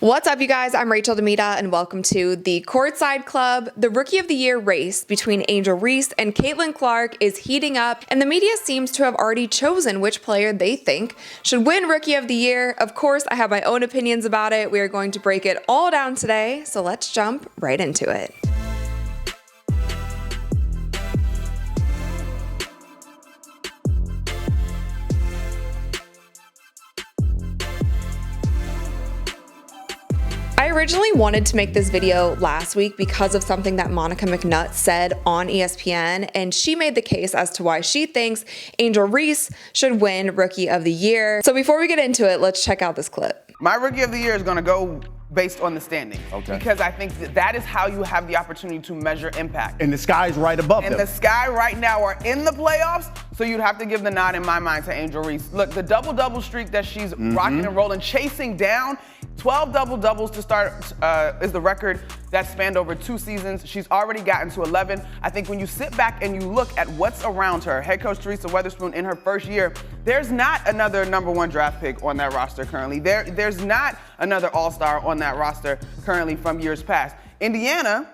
What's up, you guys? I'm Rachel DeMita, and welcome to the Courtside Club. The Rookie of the Year race between Angel Reese and Caitlin Clark is heating up, and the media seems to have already chosen which player they think should win Rookie of the Year. Of course, I have my own opinions about it. We are going to break it all down today, so let's jump right into it. I originally wanted to make this video last week because of something that Monica McNutt said on ESPN, and she made the case as to why she thinks Angel Reese should win Rookie of the Year. So before we get into it, let's check out this clip. My Rookie of the Year is going to go based on the standings. Okay. Because I think that is how you have the opportunity to measure impact. And the sky's right above them. And the Sky right now are in the playoffs, so you'd have to give the nod in my mind to Angel Reese. Look, the double-double streak that she's rocking and rolling, chasing down, 12 double-doubles to start is the record that spanned over 2 seasons. She's already gotten to 11. I think when you sit back and you look at what's around her, head coach Teresa Weatherspoon in her first year, there's not another #1 draft pick on that roster currently. There's not another all-star on that roster currently from years past. Indiana,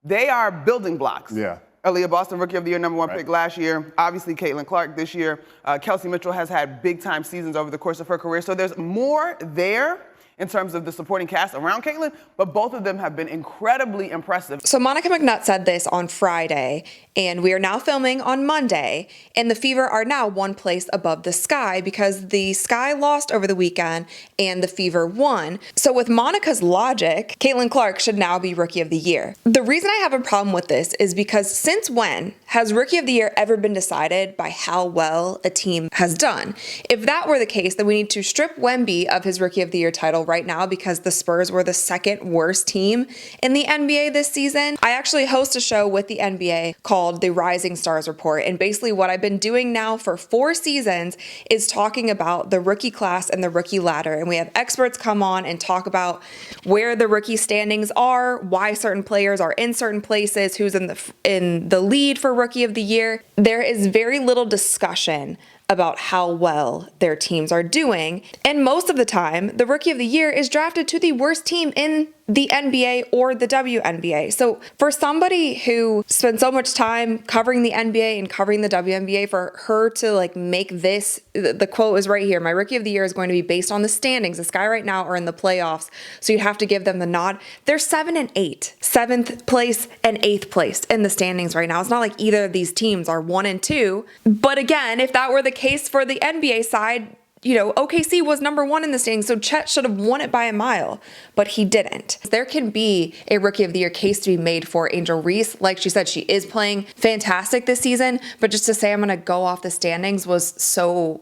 they are building blocks. Yeah. Aaliyah Boston, Rookie of the Year, #1 pick last year. Obviously, Caitlin Clark this year. Kelsey Mitchell has had big-time seasons over the course of her career. So there's more there in terms of the supporting cast around Caitlin, but both of them have been incredibly impressive. So Monica McNutt said this on Friday, and we are now filming on Monday, and the Fever are now one place above the Sky because the Sky lost over the weekend and the Fever won. So with Monica's logic, Caitlin Clark should now be Rookie of the Year. The reason I have a problem with this is because since when has Rookie of the Year ever been decided by how well a team has done? If that were the case, then we need to strip Wemby of his Rookie of the Year title right now because the Spurs were the second worst team in the NBA this season. I actually host a show with the NBA called the Rising Stars Report, and basically what I've been doing now for 4 seasons is talking about the rookie class and the rookie ladder, and we have experts come on and talk about where the rookie standings are, why certain players are in certain places, who's in the lead for Rookie of the Year. There is very little discussion about how well their teams are doing. And most of the time, the Rookie of the Year is drafted to the worst team in the NBA or the WNBA. So for somebody who spent so much time covering the NBA and covering the WNBA, for her to make this, the quote is right here, my Rookie of the Year is going to be based on the standings. The Sky right now are in the playoffs, so you have to give them the nod. They're 7 and 8, 7th place and 8th place in the standings right now. It's not like either of these teams are 1 and 2. But again, if that were the case for the NBA side, OKC was #1 in the standings, so Chet should have won it by a mile, but he didn't. There can be a Rookie of the Year case to be made for Angel Reese. Like she said, she is playing fantastic this season, but just to say I'm going to go off the standings was so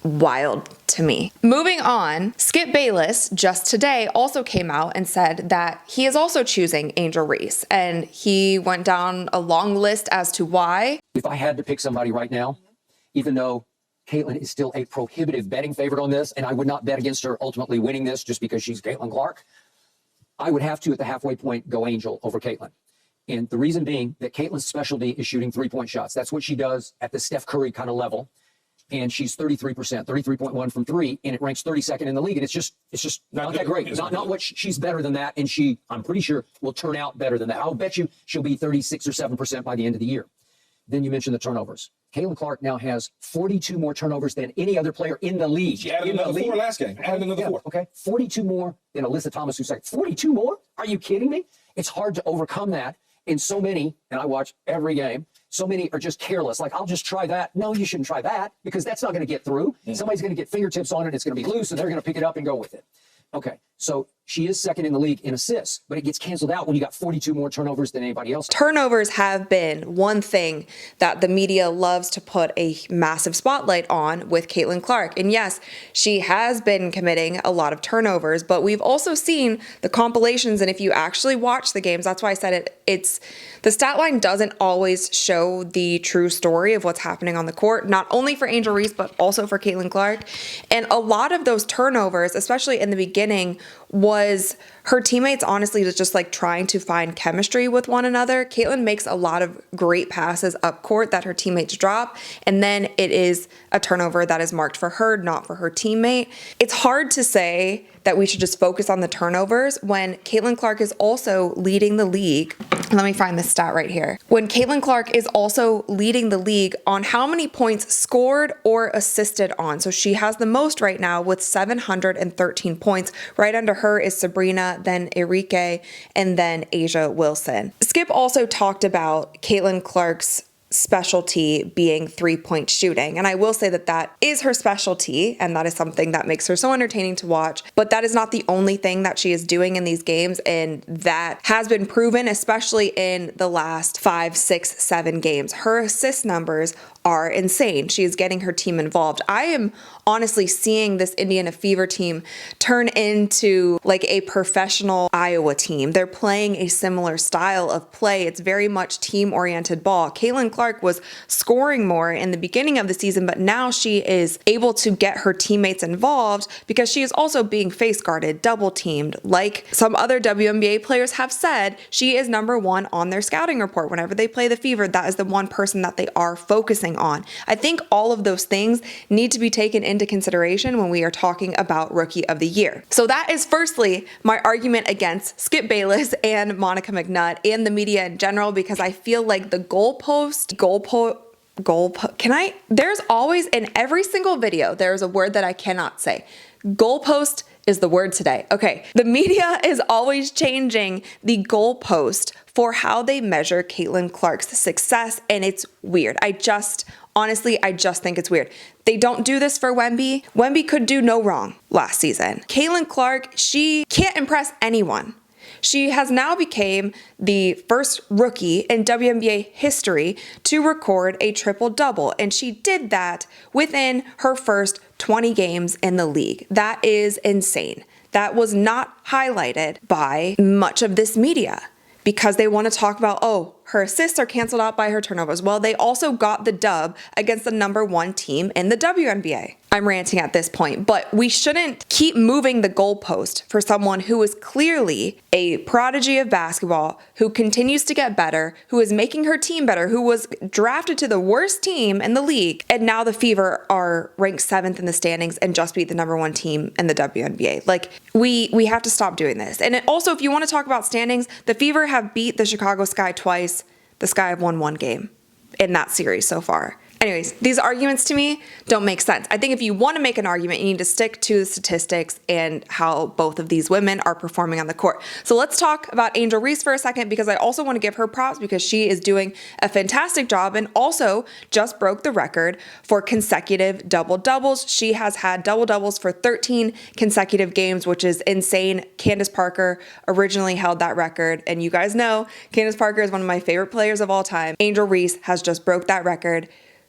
wild to me. Moving on, Skip Bayless just today also came out and said that he is also choosing Angel Reese, and he went down a long list as to why. If I had to pick somebody right now, even though Caitlin is still a prohibitive betting favorite on this, and I would not bet against her ultimately winning this just because she's Caitlin Clark, I would have to, at the halfway point, go Angel over Caitlin. And the reason being that Caitlin's specialty is shooting 3-point shots. That's what she does at the Steph Curry kind of level. And she's 33%, 33.1 from 3, and it ranks 32nd in the league. And it's just not that great. Not what she's better than that, and I'm pretty sure, will turn out better than that. I'll bet you she'll be 36 or 7% by the end of the year. Then you mentioned the turnovers. Caitlin Clark now has 42 more turnovers than any other player in the league. She added another 4 last game. Added another 4. Okay, 42 more than Alyssa Thomas, who's like, 42 more? Are you kidding me? It's hard to overcome that. And so many, and I watch every game, so many are just careless. Like, I'll just try that. No, you shouldn't try that because that's not going to get through. Somebody's going to get fingertips on it. It's going to be loose, and they're going to pick it up and go with it. Okay, so she is second in the league in assists, but it gets canceled out when you got 42 more turnovers than anybody else. Turnovers have been one thing that the media loves to put a massive spotlight on with Caitlin Clark. And yes, she has been committing a lot of turnovers, but we've also seen the compilations, and if you actually watch the games, that's why I said it's the stat line doesn't always show the true story of what's happening on the court, not only for Angel Reese, but also for Caitlin Clark. And a lot of those turnovers, especially in the beginning, was her teammates honestly just like trying to find chemistry with one another. Caitlin makes a lot of great passes up court that her teammates drop, and then it is a turnover that is marked for her, not for her teammate. It's hard to say that we should just focus on the turnovers when Caitlin Clark is also leading the league. Let me find this stat right here. When Caitlin Clark is also leading the league on how many points scored or assisted on. So she has the most right now with 713 points. Right under her is Sabrina, then Enrique, and then Asia Wilson. Skip also talked about Caitlin Clark's specialty being 3-point shooting. And I will say that that is her specialty, and that is something that makes her so entertaining to watch. But that is not the only thing that she is doing in these games, and that has been proven, especially in the last 5, 6, 7 games. Her assist numbers are insane. She is getting her team involved. I am honestly seeing this Indiana Fever team turn into like a professional Iowa team. They're playing a similar style of play. It's very much team-oriented ball. Caitlin Clark was scoring more in the beginning of the season, but now she is able to get her teammates involved because she is also being face guarded, double teamed. Like some other WNBA players have said, she is number 1 on their scouting report. Whenever they play the Fever, that is the one person that they are focusing on. I think all of those things need to be taken into consideration when we are talking about Rookie of the Year. So that is firstly my argument against Skip Bayless and Monica McNutt and the media in general, because I feel like the goalpost, there's always in every single video, there's a word that I cannot say. Goalpost is the word today. Okay. The media is always changing the goalpost for how they measure Caitlin Clark's success, and it's weird. Honestly, I just think it's weird. They don't do this for Wemby. Wemby could do no wrong last season. Caitlin Clark, she can't impress anyone. She has now become the first rookie in WNBA history to record a triple-double, and she did that within her first 20 games in the league. That is insane. That was not highlighted by much of this media because they want to talk about, oh, her assists are canceled out by her turnovers. Well, they also got the dub against the number 1 team in the WNBA. I'm ranting at this point, but we shouldn't keep moving the goalpost for someone who is clearly a prodigy of basketball, who continues to get better, who is making her team better, who was drafted to the worst team in the league, and now the Fever are ranked 7th in the standings and just beat the number 1 team in the WNBA. Like, we have to stop doing this. And also, if you want to talk about standings, the Fever have beat the Chicago Sky twice. The Sky have won 1 game in that series so far. Anyways, these arguments to me don't make sense. I think if you want to make an argument, you need to stick to the statistics and how both of these women are performing on the court. So let's talk about Angel Reese for a second, because I also want to give her props because she is doing a fantastic job and also just broke the record for consecutive double-doubles. She has had double-doubles for 13 consecutive games, which is insane. Candace Parker originally held that record, and you guys know Candace Parker is one of my favorite players of all time. Angel Reese has just broke that record.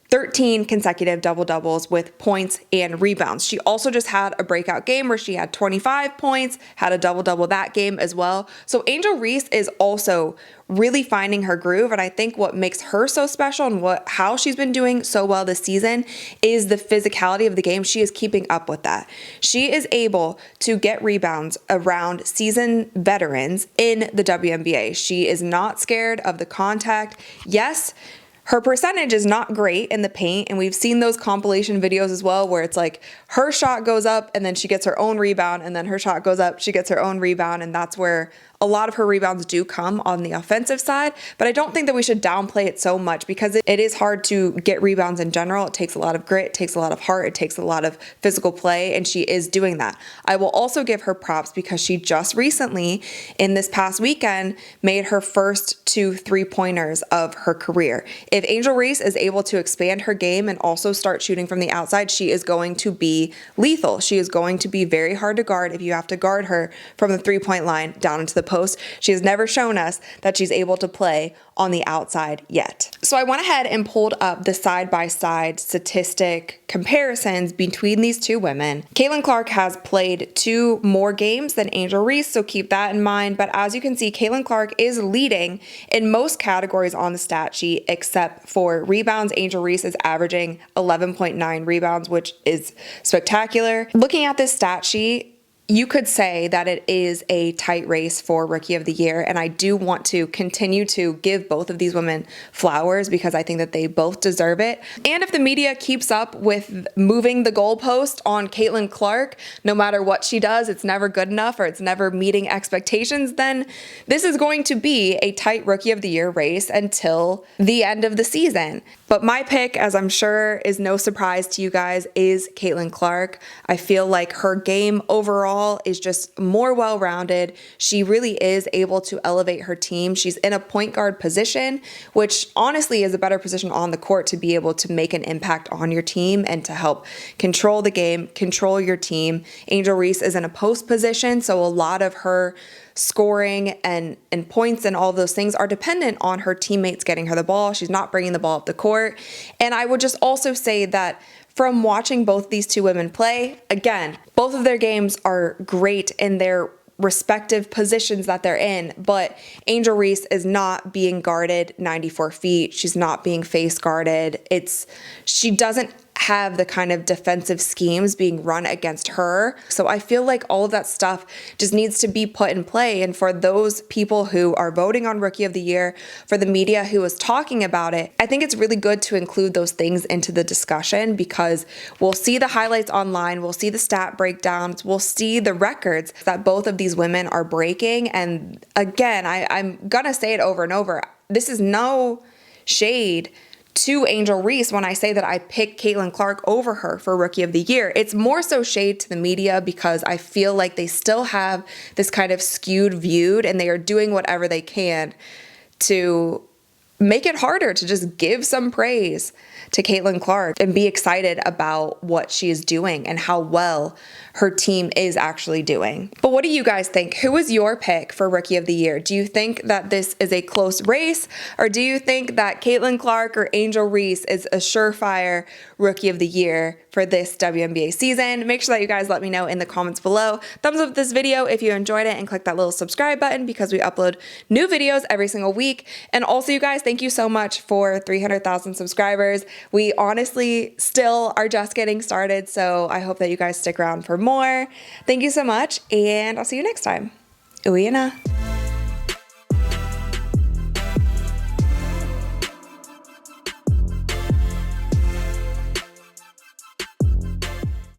13 consecutive double-doubles with points and rebounds. She also just had a breakout game where she had 25 points, had a double-double that game as well. So Angel Reese is also really finding her groove, and I think what makes her so special and how she's been doing so well this season is the physicality of the game. She is keeping up with that. She is able to get rebounds around seasoned veterans in the WNBA. She is not scared of the contact. Yes, her percentage is not great in the paint, and we've seen those compilation videos as well where it's like her shot goes up and then she gets her own rebound, and then her shot goes up, she gets her own rebound, and that's where a lot of her rebounds do come on the offensive side. But I don't think that we should downplay it so much because it is hard to get rebounds in general. It takes a lot of grit, it takes a lot of heart, it takes a lot of physical play, and she is doing that. I will also give her props because she just recently, in this past weekend, made her first 2 3-pointers of her career. If Angel Reese is able to expand her game and also start shooting from the outside, she is going to be lethal. She is going to be very hard to guard if you have to guard her from the 3-point line down into the post. She has never shown us that she's able to play on the outside yet. So I went ahead and pulled up the side-by-side statistic comparisons between these two women. Caitlin Clark has played 2 more games than Angel Reese, so keep that in mind. But as you can see, Caitlin Clark is leading in most categories on the stat sheet except for rebounds. Angel Reese is averaging 11.9 rebounds, which is spectacular. Looking at this stat sheet, you could say that it is a tight race for Rookie of the Year, and I do want to continue to give both of these women flowers because I think that they both deserve it. And if the media keeps up with moving the goalpost on Caitlin Clark, no matter what she does, it's never good enough or it's never meeting expectations, then this is going to be a tight Rookie of the Year race until the end of the season. But my pick, as I'm sure is no surprise to you guys, is Caitlin Clark. I feel like her game overall is just more well-rounded. She really is able to elevate her team. She's in a point guard position, which honestly is a better position on the court to be able to make an impact on your team and to help control the game, control your team. Angel Reese is in a post position, so a lot of her scoring and points and all those things are dependent on her teammates getting her the ball. She's not bringing the ball up the court. And I would just also say that from watching both these two women play, again, both of their games are great in their respective positions that they're in, but Angel Reese is not being guarded 94 feet. She's not being face guarded. She doesn't have the kind of defensive schemes being run against her. So I feel like all of that stuff just needs to be put in play. And for those people who are voting on Rookie of the Year, for the media who is talking about it, I think it's really good to include those things into the discussion because we'll see the highlights online, we'll see the stat breakdowns, we'll see the records that both of these women are breaking. And again, I'm gonna say it over and over. This is no shade to Angel Reese when I say that I pick Caitlin Clark over her for Rookie of the Year. It's more so shade to the media because I feel like they still have this kind of skewed view and they are doing whatever they can to make it harder to just give some praise to Caitlin Clark and be excited about what she is doing and how well her team is actually doing. But what do you guys think? Who is your pick for Rookie of the Year? Do you think that this is a close race, or do you think that Caitlin Clark or Angel Reese is a surefire Rookie of the Year for this WNBA season? Make sure that you guys let me know in the comments below. Thumbs up this video if you enjoyed it and click that little subscribe button because we upload new videos every single week. And also, you guys, thank you so much for 300,000 subscribers. We honestly still are just getting started, so I hope that you guys stick around for more. Thank you so much, and I'll see you next time. Uyana.